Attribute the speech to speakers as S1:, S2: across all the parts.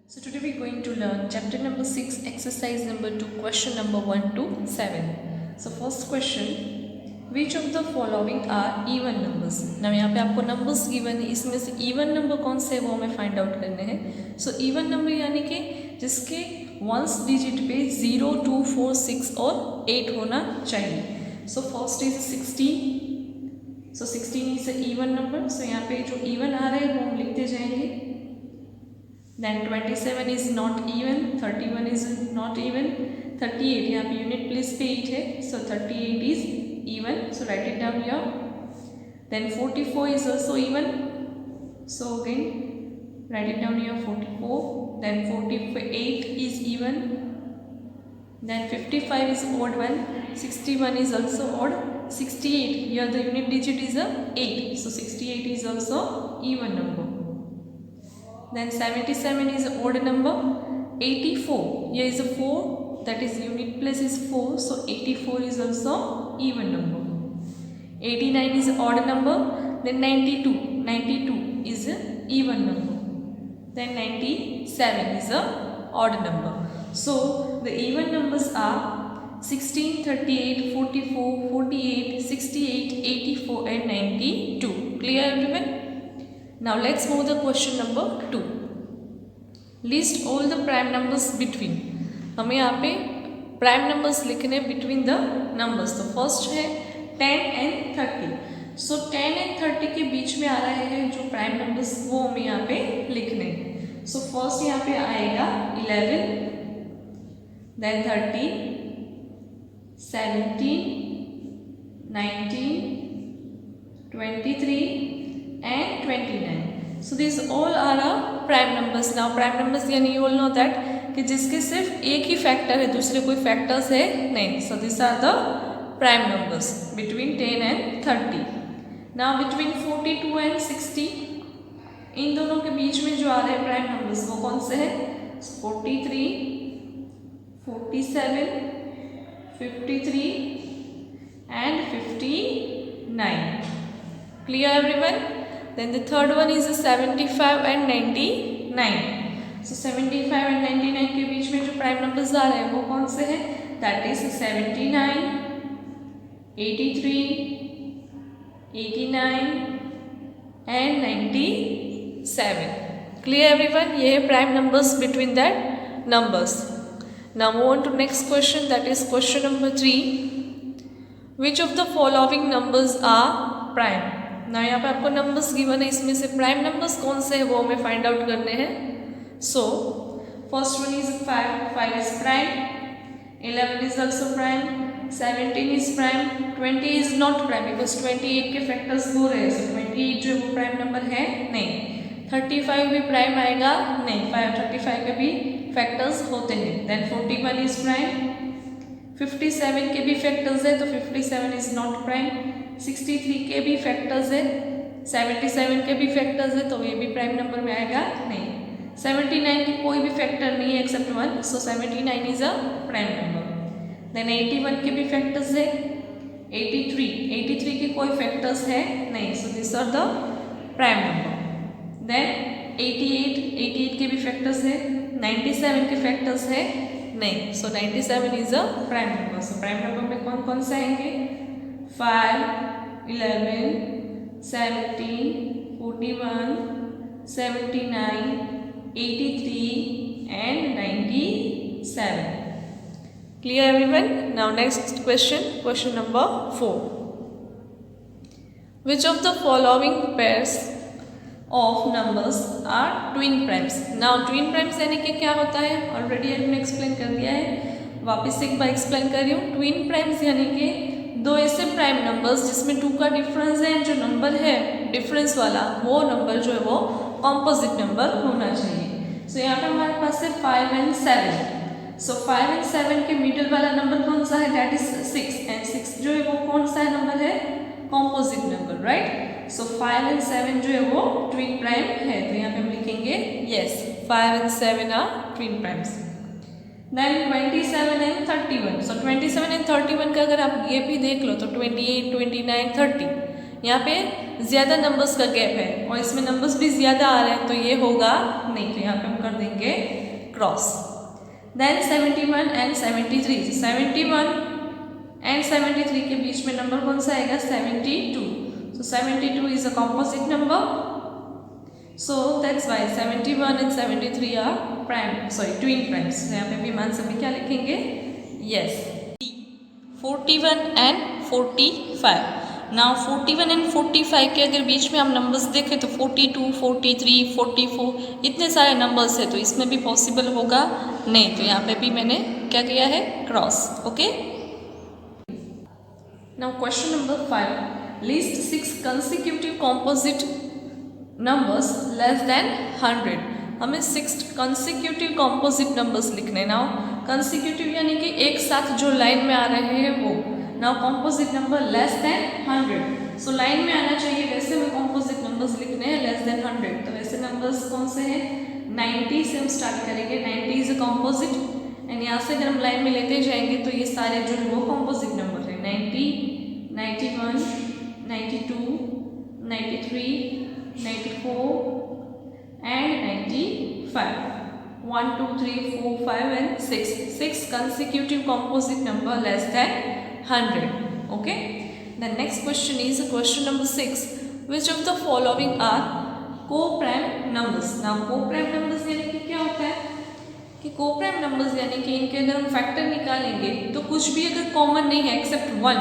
S1: So today we're going to learn chapter number 6, exercise number 2, question number 1 to 7. So first question, which of the following are even numbers? Now यहाँ पे आपको numbers given है, इसमें से even number कौन से है वो हमें find out करने हैं. So even number यानी कि जिसके ones digit पे 0, 2, 4, 6 और 8 होना चाहिए. So first is 16. So 16 is a even number. So यहाँ पे जो even आ रहा है वो हम लिखते जाएंगे. Then 27 is not even, 31 is not even, 38 यहाँ पे यूनिट प्लेस पे 8 है, so 38 is even, so write it down here. Then 44 is also even, so again write it down here 44. Then 48 is even. Then 55 is odd one, 61 is also odd, 68 here the unit digit is a 8, so 68 is also even number. Then 77 is an odd number. 84 here is a 4, that is unit place is 4, so 84 is also even number. 89 is an odd number. Then 92 is an even number. Then 97 is a odd number. So the even numbers are 16, 38, 44, 48, 68, 84 and 92. Clear everyone? Now let's move the question number 2. List all the prime numbers between. हमें यहाँ पे prime numbers लिखने between the numbers. तो first है 10 and 30. So 10 and 30 के बीच में आ रहे हैं जो prime numbers वो हमें यहाँ पे लिखने हैं. So first यहाँ पे आएगा 11, then 13, 17, 19, 23 and 29. So these all are our prime numbers. Now prime numbers यानी you all know that कि जिसके सिर्फ एक ही फैक्टर है, दूसरे कोई फैक्टर्स है नहीं. So these are the prime numbers between 10 and 30. Now between 42 and 60, इन दोनों के बीच में जो आ रहे हैं prime numbers वो कौन से हैं? 43, 47, 53 and 59. Clear everyone? Then the third one is 75 and 99. So 75 and 99 के बीच में जो प्राइम नंबर्स आ रहे हैं वो कौन से हैं? That is 79, 83, 89 and 97. Clear everyone? ये है prime numbers between that numbers. Now move on to next question, that is question number 3. Which of the following numbers are prime? ना यहाँ पे आपको नंबर्स गिवन है, इसमें से प्राइम नंबर्स कौन से हैं वो हमें फाइंड आउट करने हैं. So first one is 5 is prime, 11 is also prime, 17 is prime, 20 is not prime because 28 के फैक्टर्स दो रहे, सो 28 जो वो प्राइम नंबर है नहीं. 35 भी प्राइम आएगा नहीं, 35 के भी फैक्टर्स होते हैं. देन 41 इज प्राइम, 57 के भी फैक्टर्स है तो 57 इज नॉट प्राइम. 63 के भी फैक्टर्स है, 77 के भी फैक्टर्स है तो ये भी प्राइम नंबर में आएगा नहीं. 79 के कोई भी फैक्टर नहीं है except 1, so 79 is a prime number. Then 81 के भी फैक्टर्स है, 83 के कोई फैक्टर्स है नहीं, so this are the prime number. Then 88 के भी फैक्टर्स है, 97 के फैक्टर्स है नहीं, सो 97 is a prime number. So prime number में कौन कौन से आएंगे? 5, 11, 17, 41, 79, 83 and 97. Clear everyone? Now next question, question number 4. Which of the following pairs of numbers are twin primes? Now twin primes यानी कि क्या होता है ऑलरेडी हमने एक्सप्लेन कर दिया है, वापस एक बार एक्सप्लेन कर रही हूँ. ट्विन प्राइम्स यानी कि दो ऐसे प्राइम नंबर्स जिसमें 2 का डिफरेंस है, जो नंबर है डिफरेंस वाला वो नंबर जो है वो कॉम्पोजिट नंबर होना चाहिए. सो यहाँ पे हमारे पास है 5 and 7. सो 5 and 7 के मिडिल वाला नंबर कौन सा है? दैट इज 6, एंड 6 जो है वो कौन सा नंबर है? Composite number, right. So 5 and 7 जो है वो ट्विन प्राइम है, तो यहाँ पे हम लिखेंगे yes 5 and 7 are twin primes. Then 27 and 31. So 27 and 31 का अगर आप ये भी देख लो तो 28, 29, 30 यहाँ पे ज़्यादा नंबर्स का गैप है और इसमें नंबर्स भी ज़्यादा आ रहे हैं, तो ये होगा नहीं, तो यहाँ पे हम कर देंगे क्रॉस। देन 71 एंड 73, 71 एंड 73 के बीच में नंबर कौन सा आएगा? 72. So 72 is a composite number. So that's why 71 and 73 are twin primes. So यहाँ पे भी आंसर में क्या लिखेंगे? Yes. 41 and 45. Now 41 and 45 के अगर बीच में हम नंबर्स देखें तो 42, 43, 44 इतने सारे नंबर्स है, तो इसमें भी पॉसिबल होगा नहीं, तो यहाँ पे भी मैंने क्या किया है? Cross. Okay. Now question number 5. List 6 consecutive composite numbers less than 100. हमें 6 consecutive composite numbers लिखने. Now consecutive यानी कि एक साथ जो लाइन में आ रहे हैं वो. Now composite number less than 100. So line में आना चाहिए, वैसे हमें composite numbers लिखने हैं less than 100. तो वैसे numbers कौन से हैं? 90 से हम स्टार्ट करेंगे. 90 is a composite एंड यहाँ से अगर हम लाइन में लेते जाएंगे तो ये सारे जो है वो composite number है. 90, 91, 92, 93, 94 and 95. 1, 2, 3, 4, 5 and 6. 6 consecutive composite number less than 100. Okay. The next question is question number 6. Which of the following are co-prime numbers? Now co-prime numbers यानी कि क्या होता है कि co-prime numbers यानी कि इनके अगर हम फैक्टर निकालेंगे तो कुछ भी अगर कॉमन नहीं है एक्सेप्ट 1,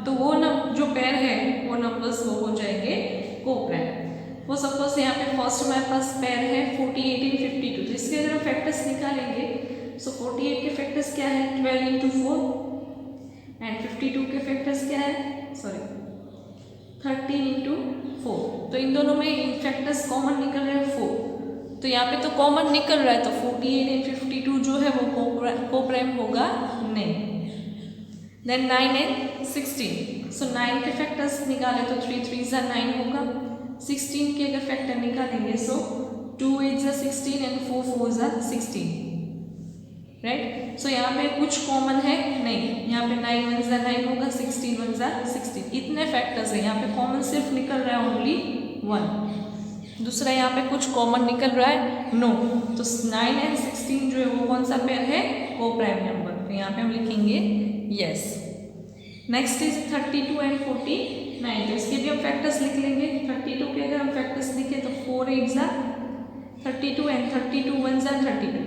S1: तो वो जो पेयर है वो नंबर्स वो हो जाएंगे co-prime. वो सपोज यहाँ पे फर्स्ट हमारे पास पेयर है 48 and 52, तो इसके अगर हम फैक्टर्स निकालेंगे सो 48 के फैक्टर्स क्या है? 12 into 4 एंड 52 के फैक्टर्स क्या है? 13 into 4. तो इन दोनों में फैक्टर्स कॉमन निकल रहे हैं 4, तो यहाँ पे तो कॉमन निकल रहा है, तो 48 एंड 52 जो है वो को-प्राइम होगा नहीं. Then 9 and 16. सो 9 के फैक्टर्स निकाले तो 3 3 9 होगा. 16 के अगर फैक्टर निकालेंगे सो 2 8 16 एंड 4 4 16. राइट. सो यहाँ पे कुछ कॉमन है नहीं, यहाँ पे 9 1 9 होगा, 16 1 16. इतने फैक्टर्स है, यहाँ पे कॉमन सिर्फ निकल रहा है ओनली 1. दूसरा यहाँ पे कुछ कॉमन निकल रहा है नो. तो 9 एंड 16 जो है वो कौन सा पेयर है? Co-prime number. तो यहाँ पे हम लिखेंगे यस. Next is 32 and 49. तो इसके भी हम फैक्टर्स लिख लेंगे. 32 के अगर हम फैक्टर्स लिखें तो 4 8 32 एंड 32 1 32.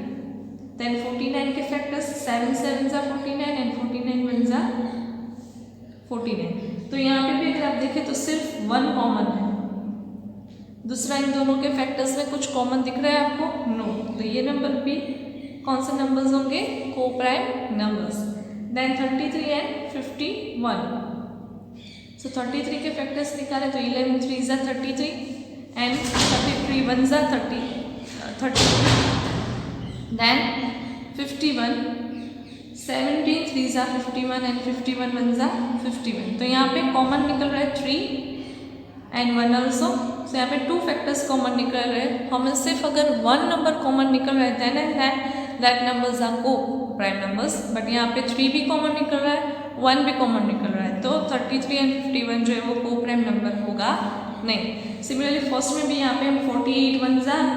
S1: देन 49 के फैक्टर्स 7 7 49 एंड 49 1 49. तो यहाँ पे भी अगर आप देखें तो सिर्फ 1 कॉमन है. दूसरा इन दोनों के फैक्टर्स में कुछ कॉमन दिख रहा है आपको? नो. तो ये नंबर भी कौन से नंबर्स होंगे? Coprime numbers. Then 33 and 51. So 33 के फैक्टर्स निकाले तो 11 3 33 एंड 33 1 33. Then 51 17 3 51 and 51 1 51. तो यहाँ पे कॉमन निकल रहा है 3 एंड 1 ऑल्सो. सो यहाँ पे 2 फैक्टर्स कॉमन निकल रहे हैं. हमें सिर्फ अगर 1 नंबर कॉमन निकल रहा है then and that numbers are coprime numbers. But यहाँ पे 3 भी कॉमन निकल रहा है, 1 भी कॉमन निकल रहा है, तो 33 एंड 51 जो है वो को-प्राइम नंबर होगा नहीं. सिमिलरली फर्स्ट में भी यहाँ पे हम 48 1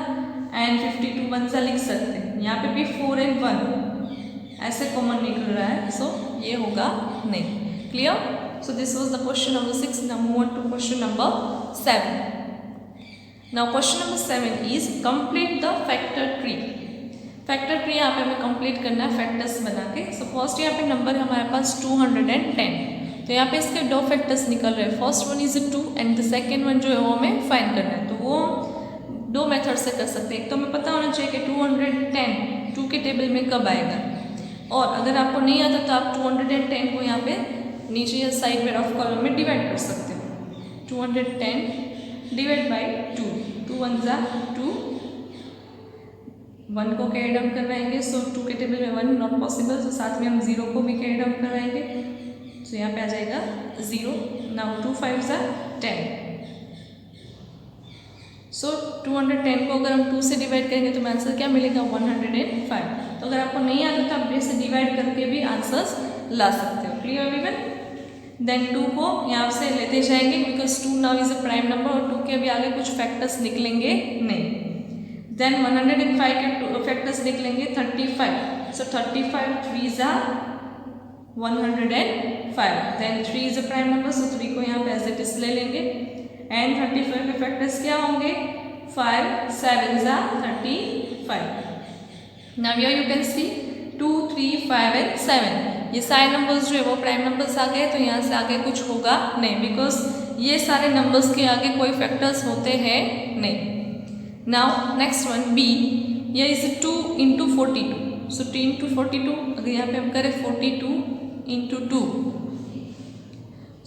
S1: एंड 52 1 लिख सकते हैं. यहाँ पे भी 4 एंड 1 ऐसे कॉमन निकल रहा है, सो ये होगा नहीं. Clear. So this was the question number 6. Now move on to question number 7. Now question number 7 is complete the factor tree. Factor tree यहाँ पे हमें कंप्लीट करना है फैक्टर्स बना के. सो फर्स्ट यहाँ पे नंबर है हमारे पास 210. तो यहाँ पे इसके 2 फैक्टर्स निकल रहे हैं. First one is 2 and the second one जो है वो हमें फाइंड करना है. तो वो 2 मेथड से कर सकते हैं. एक तो हमें पता होना चाहिए कि 210 2 के टेबल में कब आएगा, और अगर आपको नहीं आता तो आप 210 को यहाँ पे नीचे या साइड में रफ कॉलम में डिवाइड कर सकते हो. 210 डिवाइड बाई 2. 2 1 2, 1 को कैरी डाउन करवाएंगे. सो 2 के टेबल में 1 नॉट पॉसिबल, तो साथ में हम 0 को भी कैरी डाउन करवाएंगे. सो यहाँ पे आ जाएगा 0. नाउ 2 5 10. सो 210 को अगर हम 2 से डिवाइड करेंगे तो हमें आंसर क्या मिलेगा? 105. तो अगर आपको नहीं आता तो आप से डिवाइड करके भी आंसर्स ला सकते हो. Clear everyone. देन 2 को यहाँ से लेते जाएंगे because 2 now is a prime number और 2 के अभी आगे कुछ फैक्टर्स निकलेंगे नहीं। देन 105 के फैक्टर्स निकलेंगे 35, so 35 3s are 105, then 3 is a prime number, so 3 को यहाँ पे एज इट इज ले लेंगे। एंड 35 के फैक्टर्स क्या होंगे, 5 7s are 35। Now here you can see 2 3 5 and 7, ये सारे नंबर्स जो है वो प्राइम नंबर्स आ गए, तो यहाँ से आगे कुछ होगा नहीं बिकॉज ये सारे नंबर्स के आगे कोई फैक्टर्स होते हैं नहीं। नाउ नेक्स्ट वन बी, ये इज 2 इंटू 42, सो 2 इंटू 42, अगर यहाँ पे हम करें 42 into 2,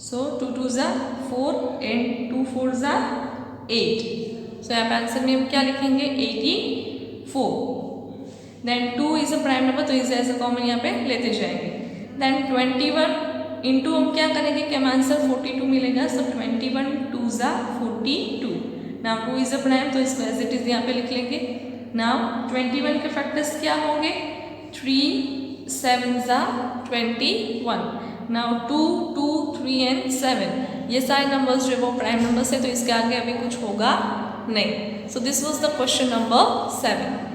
S1: so 2 2s are 4 and 2 4s are 8, so यहाँ पे आंसर में हम क्या लिखेंगे 84। Then 2 is a prime number, तो इसे एज अ कॉमन यहाँ पे लेते जाएंगे। देन 21 इंटू हम क्या करेंगे कि हम आंसर 42 मिलेगा, सो 21 2s are 42। Now 2 is a prime, तो इसको एज इट इज यहाँ पे लिख लेंगे। नाउ 21 के फैक्टर्स क्या होंगे, 3 7s are 21। नाउ 2 2 3 एंड 7, ये सारे नंबर्स जो है वो प्राइम नंबर्स है, तो इसके आगे अभी कुछ होगा नहीं। So this was the question number 7।